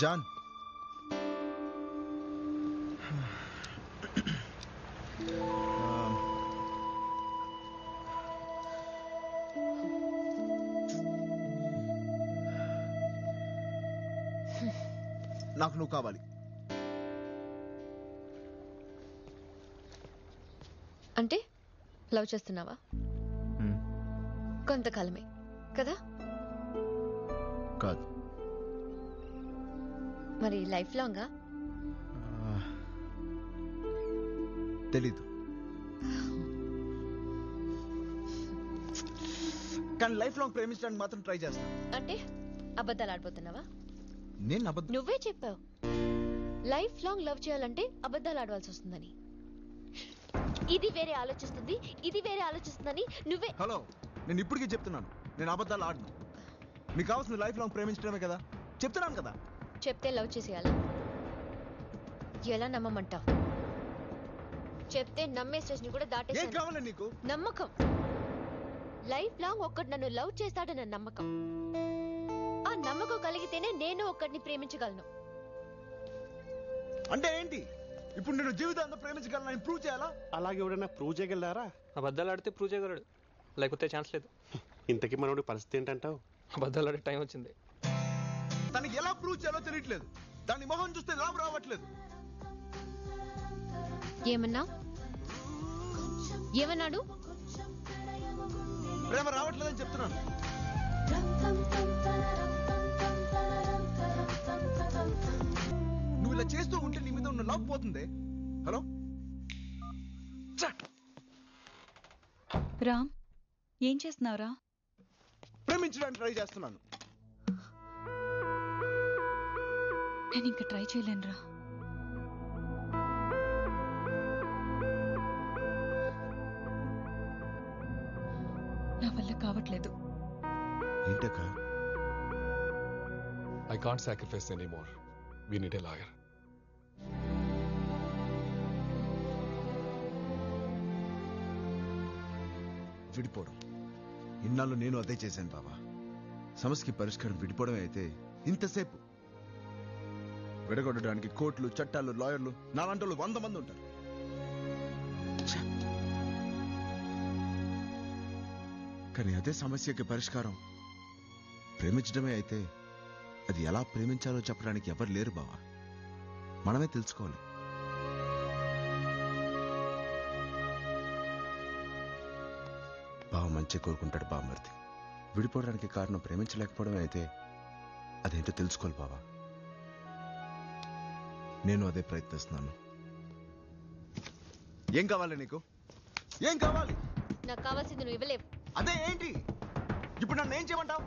John, నాకు నువ్వు కావాలి. అంటే లవ్ చేస్తున్నావా? కొంతకాలమే కదా? కాదు. మరి లైఫ్ లాంగా? తెలీదు, కానీ లైఫ్ లాంగ్ ప్రేమించడానికి మాత్రం ట్రై చేస్తాను. అంటే అబద్ధాలు ఆడిపోతున్నావా? నేను అబద్ధం. నువ్వే చెప్పావు లైఫ్ లాంగ్ లవ్ చేయాలంటే అబద్ధాలు ఆడవలసి వస్తుందని. ఇది వేరే ఆలోచిస్తుంది, ఇది వేరే ఆలోచిస్తుందని నువ్వే. హలో, నేను ఇప్పటికీ చెప్తున్నాను, నేను అబద్ధాలు ఆడను. నీకు కావాల్సిన లైఫ్ లాంగ్ ప్రేమించడమే కదా, చెప్తున్నాను కదా. చెప్తే లవ్ చేసేయాలి. ఎలా నమ్మమంటావు? చెప్తే నమ్మే స్టేజ్ని కూడా ఏం దాటేసాను. కావాలి నీకు? నమ్మకం. లైఫ్ లాంగ్ ఒక్కడు నన్ను లవ్ చేస్తాడన్న నమ్మకం. ఆ నమ్మకం కలిగితేనే నేను ఒక్కడిని ప్రేమించగలను. అంటే ఏంటి? ఇప్పుడు నేను జీవితాంతం ప్రేమించగలను ప్రూవ్ చేయాలా? అలాగే ఎవడైనా ప్రూవ్ చేయగలరా? అబద్ధాలు ఆడితే ప్రూవ్ చేయగలడు, లేకపోతే ఛాన్స్ లేదు. ఇంతకీ మనోడి పరిస్థితి ఏంటంటావు? అబద్ధాలు ఆడే టైం వచ్చింది. తనకి ఎలా ప్రూవ్ చేయాలో తెలియట్లేదు. దాని మొహం చూస్తే లాభం రావట్లేదు. ఏమన్నా? ఏమన్నాడు? ప్రేమ రావట్లేదని చెప్తున్నాను. నువ్వు ఇలా చేస్తూ ఉంటే నీ మీద ఉన్న లవ్ పోతుంది. హలో రామ్, ఏం చేస్తున్నావురా? ప్రేమించడానికి ట్రై చేస్తున్నాను. నేను ఇంకా ట్రై చేయలేనురా. నా వల్ల కావట్లేదు. ఏంటక్క? I can't sacrifice anymore. We need a lawyer. విడిపోవడం. ఇన్నాళ్ళు నేను అదే చేశాను బాబా. సమస్యకి పరిష్కారం విడిపోవడమే అయితే ఇంతసేపు విడగొట్టడానికి కోర్టులు, చట్టాలు, లాయర్లు, నాలాంటి వాళ్ళు 100 మంది ఉంటారు. కానీ అదే సమస్యకి పరిష్కారం ప్రేమించడమే అయితే అది ఎలా ప్రేమించాలో చెప్పడానికి ఎవరు లేరు బావా. మనమే తెలుసుకోవాలి. బావ మంచి కోరుకుంటాడు బామ్మర్ది. విడిపోవడానికి కారణం ప్రేమించలేకపోవడమే అయితే అదేంటో తెలుసుకోవాలి బావా. నేను అదే ప్రయత్నిస్తున్నాను. ఏం కావాలి నీకు? ఏం కావాలి? నాకు కావాల్సింది నువ్వు ఇవ్వలేవు. అదే ఏంటి? ఇప్పుడు నన్ను ఏం చేయమంటావు?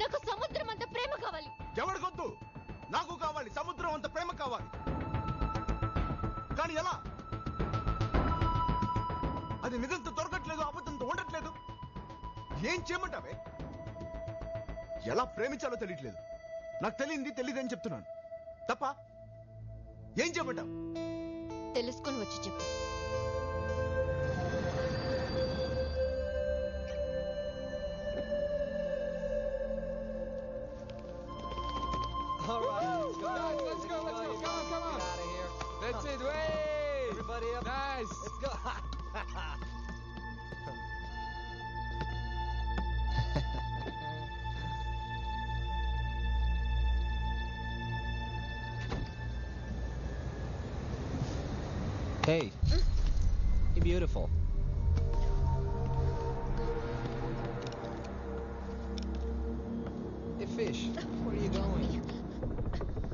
నాకు సముద్రం అంత ప్రేమ కావాలి. ఎవరికొద్దు, నాకు కావాలి. సముద్రం అంత ప్రేమ కావాలి. కానీ ఎలా? అది నిజంతో దొరకట్లేదు, అబద్ధంతో ఉండట్లేదు. ఏం చేయమంటావే? ఎలా ప్రేమించాలో తెలియట్లేదు. నాకు తెలియంది తెలీదని చెప్తున్నాను. తప్ప ఏం చేయమంటావు? తెలుసుకొని వచ్చి చెప్పు. All right, let's go. Let's go. Come on. Get out of here. That's it. Way. Everybody up. Nice. Let's go. Hey. You're beautiful. Hey, fish. Where are you going?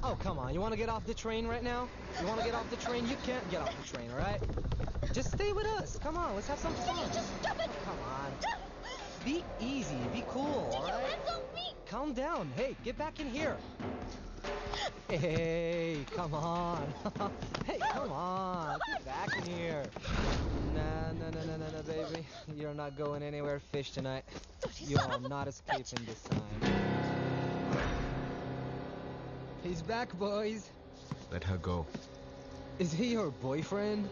Oh, come on. You want to get off the train right now? You want to get off the train? You can't get off the train, all right? Just stay with us. Come on. Let's have some fun. Just stop it. Come on. Be easy. Be cool, all right? Hands on me. Calm down. Hey, get back in here. Hey, come on. Hey, come on. Get back in here. No, baby. You're not going anywhere fish tonight. You're not escaping this time. He's back, boys. Let her go. Is he your boyfriend?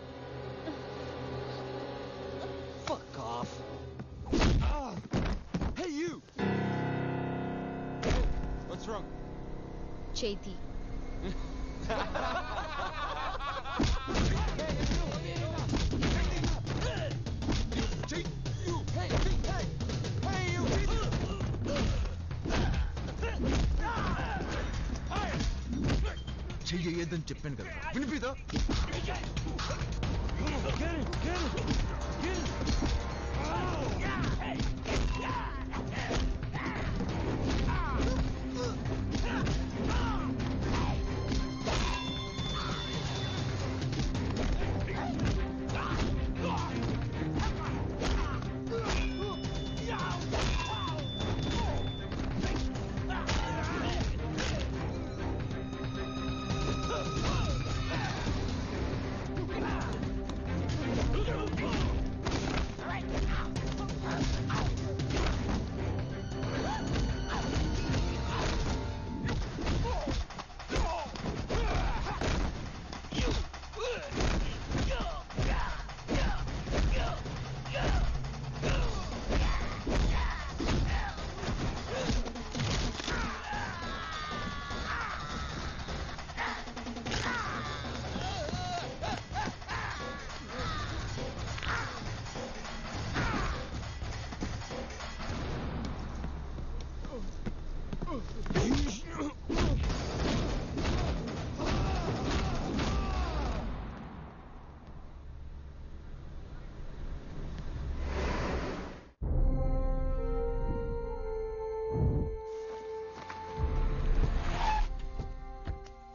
Fuck off. Ah. Hey you. What's wrong? చేతి చెయ్యొద్దని చెప్పాను కదా, వినిపిదా?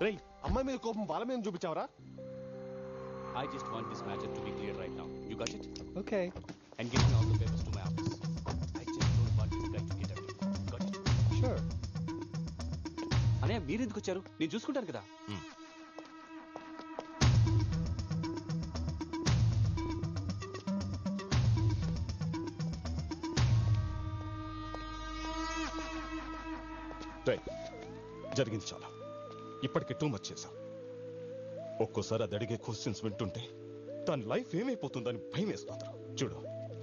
రేయ్, అమ్మాయి మీద కోపం వాళ్ళ మీద చూపించావరా? I just want this matter to be clear right now. You got it? Okay. And give me all the papers to my office. I just don't want this guy to get away. Got it? Sure. అన్నయ్య మీరు ఎందుకు వచ్చారు? నేను చూసుకుంటాను కదా. జరిగింది చాలా. ఇప్పటికే టూ మచ్ చేశాం. ఒక్కోసారి అది అడిగే క్వశ్చన్స్ వింటుంటే దాని లైఫ్ ఏమైపోతుందని భయం వేస్తుంది. చూడు,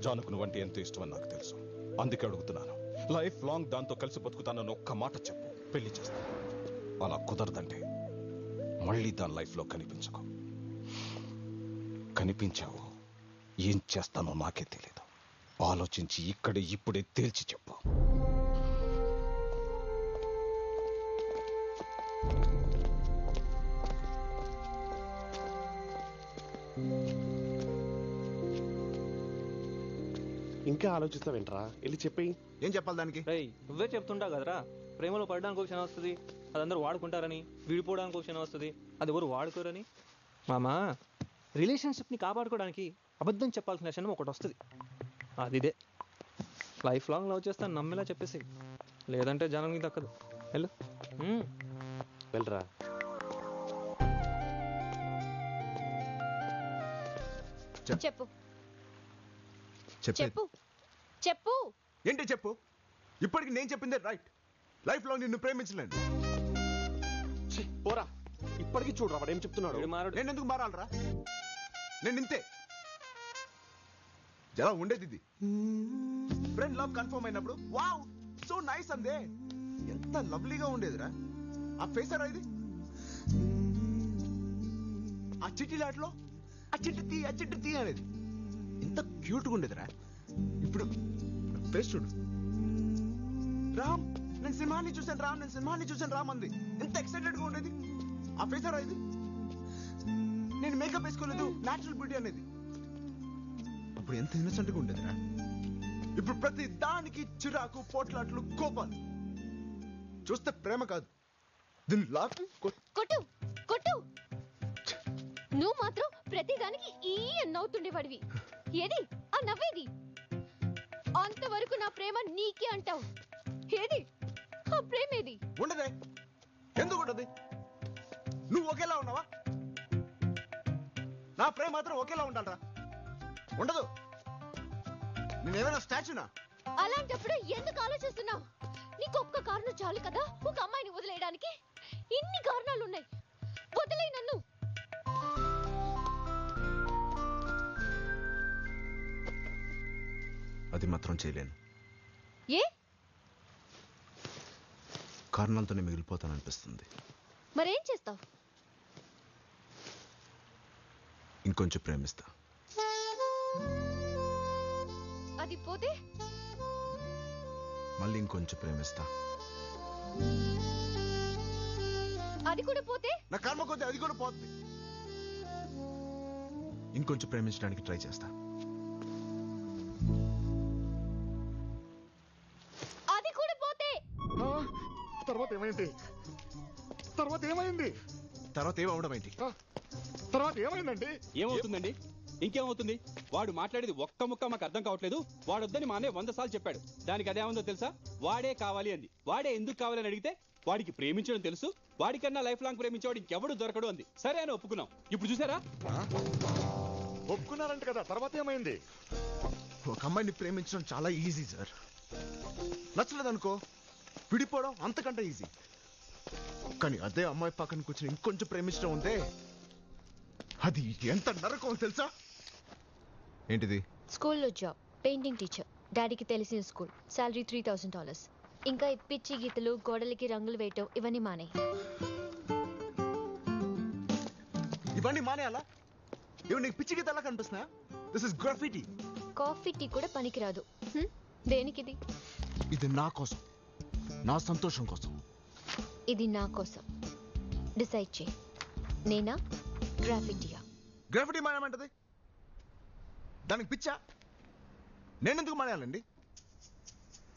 జానుకు నువ్వంటే ఎంత ఇష్టమని నాకు తెలుసు. అందుకే అడుగుతున్నాను, లైఫ్ లాంగ్ దాంతో కలిసి బతుకుతానని ఒక్క మాట చెప్పు, పెళ్లి చేస్తాను. అలా కుదరదంటే మళ్ళీ దాని లైఫ్లో కనిపించకు. కనిపించావు, ఏం చేస్తానో నాకే తెలియదు. ఆలోచించి ఇక్కడే ఇప్పుడే తేల్చి చెప్పు. ఇంకా ఆలోచిస్తావేంట్రా? వెళ్ళి చెప్పి. ఏం చెప్పాలి దానికి? రేయ్, నువ్వే చెప్తుంటావు కదరా, ప్రేమలో పడడానికి ఒక క్షణం వస్తుంది, అది అందరూ వాడుకుంటారని. విడిపోవడానికి ఒక క్షణం వస్తుంది, అది ఎవరు వాడుకోరని. మామా, రిలేషన్షిప్ని కాపాడుకోవడానికి అబద్ధం చెప్పాల్సిన క్షణం ఒకటి వస్తుంది. అదిదే లైఫ్ లాంగ్ లవ్ చేస్తాను నమ్మేలా చెప్పేసి, లేదంటే జనానికి దక్కదు. వెళ్ళు. వెళ్ళరా. చెప్పు చెప్పేది చెప్పు చెప్పు. ఏంటి చెప్పు? ఇప్పటికి నేను చెప్పిందే రైట్. లైఫ్ లో నిన్ను ప్రేమించలేను. ఛీ, పోరా. ఇప్పటికీ చూడరా వాడు ఏం చెప్తున్నాడు. నేను ఎందుకు మారాలరా? నేను ఇంతే. ఎలా ఉండేది ఇది? ఫ్రెండ్ లవ్ కన్ఫర్మ్ అయినప్పుడు వావ్ సో నైస్ అందే. ఎంత లవ్లీగా ఉండేదిరా ఆ ఫేసర్. ఇది ఆ చిట్టిలాట్లో ఆ చిట్టి తీ అనేది ఎంత క్యూట్గా ఉండేదిరా. ఇప్పుడు ఫేస్ చూడు. రామ్, నేను సినిమాని చూసాను రామ్ అంది. ఎంత ఎక్సైటెడ్ గా ఉండేది ఆ ఫేసర్. ఇది నేను మేకప్ వేసుకోలేదు, న్యాచురల్ బ్యూటీ అనేది. అప్పుడు ఎంత ఇన్నసెంట్ గా ఉండేదిరా. ఇప్పుడు ప్రతి దానికి చిరాకు, పోట్లాట్లు, కోపాలు. చూస్తే ప్రేమ కాదు, దీన్ని లాపి కొట్టు కొట్టు. నువ్వు మాత్రం ప్రతిదానికి ఈ నవ్వుతుండేవాడివి. ఏది ఆ నవ్వేది? అంతవరకు నా ప్రేమ నీకే అంటావు. ఏది ఆ ప్రేమ? ఏది? ఉండదే. ఎందుకు ఉండదు? నువ్వు ఒకేలా ఉన్నావా? నా ప్రేమ మాత్రం ఒకేలా ఉండాలరా. ఉండదు. నేనేమైనా స్టాచ్యూనా? అలాంటప్పుడు ఎందుకు ఆలోచిస్తున్నావు? నీకు ఒక్క కారణం చాలు కదా ఒక అమ్మాయిని వదిలేయడానికి. ఇన్ని కారణాలు ఉన్నాయి. వదిలేయ్ నన్ను. అది మాత్రం చేయలేను. ఏ కారణాలతోనే మిగిలిపోతాననిపిస్తుంది. మరేం చేస్తావు? ఇంకొంచెం ప్రేమిస్తా. అది పోతే మళ్ళీ ఇంకొంచెం ప్రేమిస్తా. అది కూడా పోతే నా కర్మ కొద్ది అది కూడా పోతుంది. ఇంకొంచెం ప్రేమించడానికి ట్రై చేస్తా. అది కూడా పోతే తర్వాత ఏమైంది? తర్వాత ఏమైంది? తర్వాత ఏమవడం ఏంటి? తర్వాత ఏమైందండి? ఏమవుతుందండి? ఇంకేమవుతుంది? వాడు మాట్లాడేది ఒక్క ముక్క మాకు అర్థం కావట్లేదు. వాడొద్దని మా అన్నయ్య 100 సార్లు చెప్పాడు. దానికి అదేముందో తెలుసా? వాడే కావాలి అంది. వాడే ఎందుకు కావాలని అడిగితే వాడికి ప్రేమించడం తెలుసు, వాడికన్నా లైఫ్ లాంగ్ ప్రేమించేవాడు ఇంకెవడు దొరకడు అంది. సరే అని ఒప్పుకున్నాం. ఇప్పుడు చూసారా? ఒప్పుకున్నారంట కదా, తర్వాత ఏమైంది? ఒక అమ్మాయిని ప్రేమించడం చాలా ఈజీ సార్. నచ్చలేదనుకో విడిపోవడం అంతకంటే ఈజీ. కానీ అదే అమ్మాయి పక్కన కూర్చొని ఇంకొంచెం ప్రేమించడం ఉంటే అది ఎంత నరకం తెలుసా? ఏంటిది? స్కూల్లో జాబ్, పెయింటింగ్ టీచర్. డాడీకి తెలిసిన స్కూల్, శాలరీ $3000. ఇంకా ఈ పిచ్చి గీతలు, గోడలకి రంగులు వేయటం ఇవన్నీ మానే. ఇవన్నీ మానేయాలా? ఇవి నీకు పిచ్చి గీత ఎలా కనిపిస్తున్నాయా? This is graffiti. Coffee tea కూడా పనికిరాదు. దేనికిది? ఇది నా కోసం, నా సంతోషం కోసం. ఇది నా కోసం. డిసైడ్ చేయి, నేనా గ్రాఫిటీయా? గ్రాఫిటీ మానేమంటది? దానికి పిచ్చా? నేనెందుకు మానేయాలండి?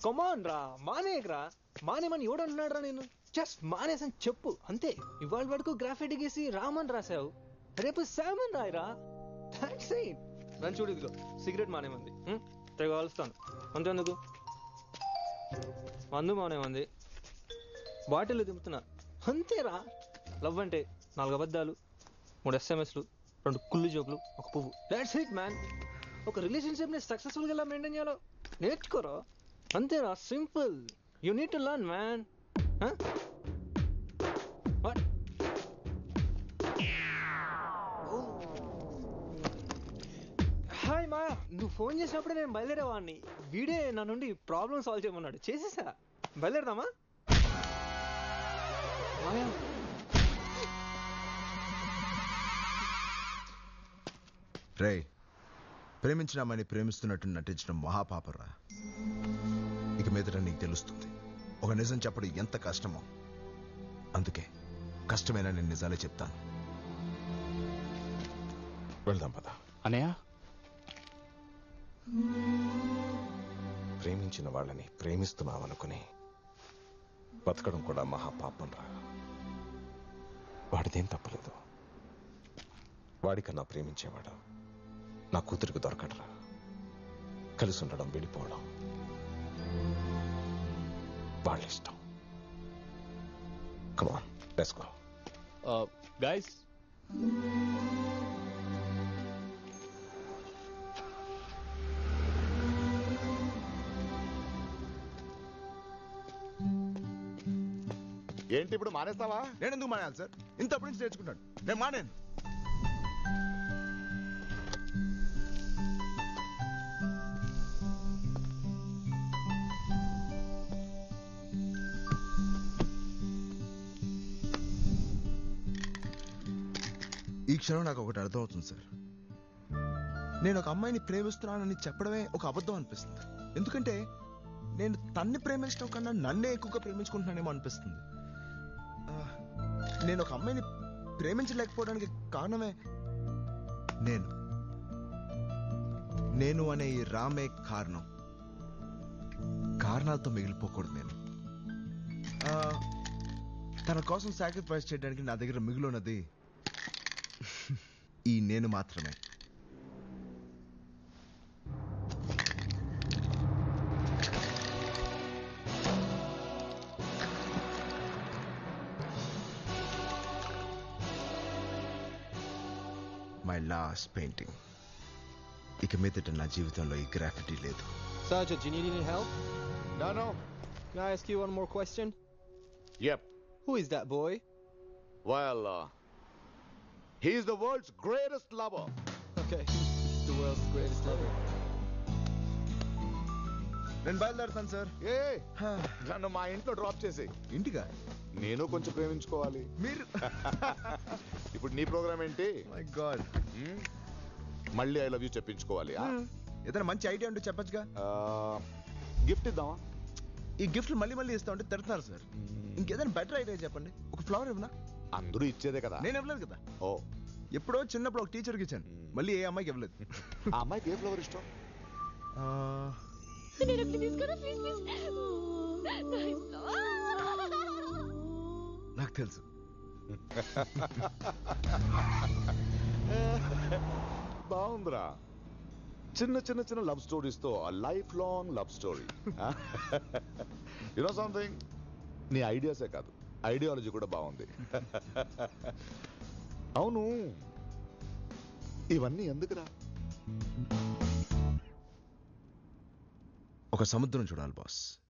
కమాన్ రా, మానేయకరా. మానేమని ఎవడన్నాడు రా? నేను జస్ట్ మానేసని చెప్పు అంతే. ఇవాళ వరకు గ్రాఫిటీ గీసి రామన్ రాసావు, రేపు శామన్ రాయరా. That's it. నన్ను చూడు, ఇదిగో సిగరెట్ మానేమంది, తెగ కాలుస్తాను అంతేందుకు. మందు మానేమంది, బాటిల్ దింపుతున్నా అంతేరా. లవ్ అంటే 4 అబద్ధాలు, 3 SMSలు, 2 కుళ్ళు జోకులు, 1 పువ్వు. That's it man. ఒక రిలేషన్షిప్ని సక్సెస్ఫుల్గా ఎలా మెయింటైన్ చేయాలో నేర్చుకోరా. అంతేరా, simple. You need to learn man. Hi మా, నువ్వు ఫోన్ చేసినప్పుడే నేను బయలుదేరేవాడిని. వీడే నా నుండి ప్రాబ్లమ్ సాల్వ్ చేయమన్నాడు, చేసేసా. బయలుదేరదామా? మాయా, రే, ప్రేమించినామని ప్రేమిస్తున్నట్టు నటించడం మహాపాపరా. ఇక మీదట నీకు తెలుస్తుంది ఒక నిజం చెప్పడం ఎంత కష్టమో. అందుకే కష్టమైనా నేను నిజాలే చెప్తాను. వెళ్దాం పద. అన్నయ్య, ప్రేమించిన వాళ్ళని ప్రేమిస్తున్నామనుకుని బతకడం కూడా మహాపాపం రా. వాడిదేం తప్పలేదు. వాడికన్నా ప్రేమించేవాడు నా కూతురికి దొరకడరా. కలిసి ఉండడం, విడిపోవడం వాళ్ళ ఇష్టం. కమాన్, లెట్స్ గో. గైస్, ఏంటి ఇప్పుడు మానేస్తావా? నేను ఎందుకు మానేయాలి సార్? ఇంతప్పటి నుంచి నేర్చుకుంటాను. నేను మానేను. ఈ క్షణం నాకు ఒకటి అర్థం అవుతుంది సార్. నేను ఒక అమ్మాయిని ప్రేమిస్తున్నానని చెప్పడమే ఒక అబద్ధం అనిపిస్తుంది. ఎందుకంటే నేను తన్ని ప్రేమించడం కన్నా నన్నే ఎక్కువగా ప్రేమించుకుంటున్నానేమో అనిపిస్తుంది. నేను ఒక అమ్మాయిని ప్రేమించలేకపోవడానికి కారణమే నేను అనే ఈ రామే కారణం. కారణాలతో మిగిలిపోకూడదు నేను. తన కోసం సాక్రిఫైస్ చేయడానికి నా దగ్గర మిగిలినది ఈ నేను మాత్రమే. My last painting. ఇక మీదట నా జీవితంలో ఈ గ్రాఫిటీ లేదు. Sergeant, do you need any help? No. Can I ask you one more question? Yep. Who is that boy? Well, he is the world's greatest lover. Okay, the world's greatest lover. నేను బయలుదేరుతాను sir. ఏ నన్ను మా ఇంట్లో drop చేసి ఇంటిగా? నేను కొంచెం ప్రేమించుకోవాలి. మీరు ఇప్పుడు నీ ప్రోగ్రామ్ ఏంటి? మై గాడ్, మళ్ళీ ఐ లవ్ యూ చెప్పించుకోవాలి. ఏదైనా మంచి ఐడియా ఉంటే చెప్పచ్చుగా. గిఫ్ట్ ఇద్దామా? ఈ గిఫ్ట్లు మళ్ళీ మళ్ళీ ఇస్తా ఉంటే తిడుతున్నారు సార్. ఇంకేదైనా బెటర్ ఐడియా చెప్పండి. ఒక ఫ్లవర్ ఇవ్వనా? అందరూ ఇచ్చేదే కదా. నేను ఇవ్వలేదు కదా. ఓ, ఎప్పుడో చిన్నప్పుడు ఒక టీచర్కి ఇచ్చాను, మళ్ళీ ఏ అమ్మాయికి ఇవ్వలేదు. ఆ అమ్మాయికి ఏ ఫ్లవర్ ఇష్టం? నేను ఒకటి తీసుకోనా ప్లీజ్ ప్లీజ్. నాకు తెలుసు. బాగుందిరా. చిన్న చిన్న చిన్న లవ్ స్టోరీస్ తో life long love story. You know something, నీ ఐడియాసే కాదు ఐడియాలజీ కూడా బాగుంది. అవును, ఇవన్నీ ఎందుకురా? ఒక సముద్రం చూడాలి బాస్.